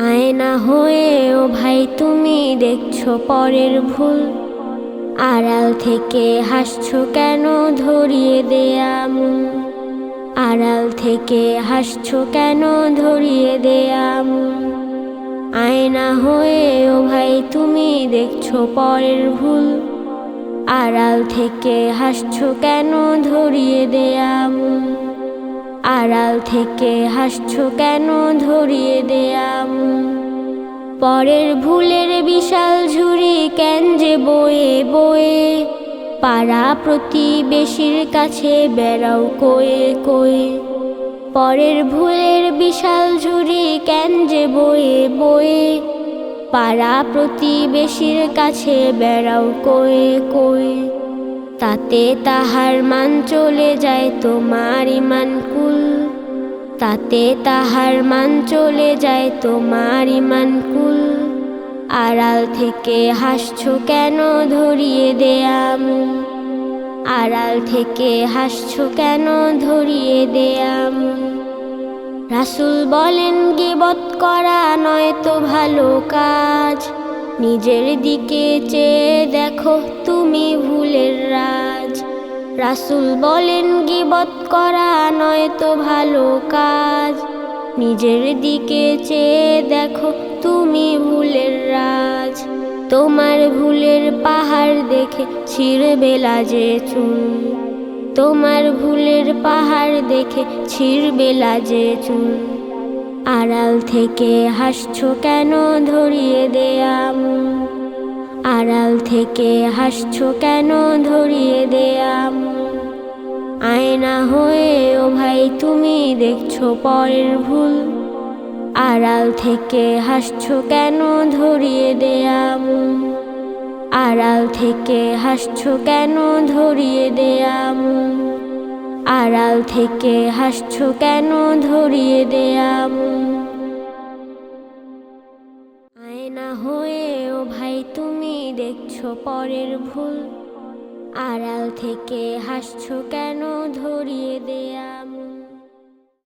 আয়না হয়ে ও ভাই তুমি দেখছো পরের ভুল, আড়াল থেকে হাসছো কেন ধরিয়ে দেয়া মন। আড়াল থেকে হাসছো কেন ধরিয়ে দেয়া মন। আয়না হয়ে ও ভাই তুমি দেখছো পরের ভুল, আড়াল থেকে হাসছো কেন ধরিয়ে দেয়া মন। আড়াল থেকে হাসছো কেন ধরিয়ে দেয়া মন। পরের ভুলের বিশাল ঝুড়ি কেন যে বয়ে বয়ে, পাড়া প্রতিবেশীর কাছে বেড়াও কয়ে কয়ে। পরের ভুলের বিশাল ঝুড়ি কেন যে বয়ে বয়ে, পাড়া প্রতিবেশীর কাছে বেড়াও কয়ে কয়ে। তাতে তাহার মান চলে যায় তোমার ইমান কুল, তাতে তাহার মান চলে যায় তোমার ইমান কুল। আড়াল থেকে হাসছো কেন ধরিয়ে দেয়া মন। আড়াল থেকে হাসছো কেন ধরিয়ে দেয়া মন। রাসূল বলেন গীবত করা নয় তো ভালো কাজ, নিজের দিকে চেয়ে দেখো তুমি ভুলের রাজ। রাসূল বলেন গীবত করা নয় তো ভালো কাজ, নিজের দিকে চেয়ে দেখো তুমি ভুলের রাজ। তোমার ভুলের পাহাড় দেখে ছিঁড়বে লাজে চুল, তোমার ভুলের পাহাড় দেখে ছিঁড়বে লাজে চুল। আড়াল থেকে হাসছো কেন ধরিয়ে দেয়া মন। আড়াল থেকে হাসছো কেন ধরিয়ে দেয়া মন। আয়না হয়ে ও ভাই তুমি দেখছো পরের ভুল, আড়াল থেকে হাসছো কেন ধরিয়ে দেয়া মন। আড়াল থেকে হাসছো কেন ধরিয়ে দেয়া মন। আড়াল থেকে হাসছো কেন ধরিয়ে দেয়া মন। আয়না হয়ে ও ভাই তুমি দেখছো পরের ভুল, আড়াল থেকে হাসছো কেন ধরিয়ে দেয়া মন।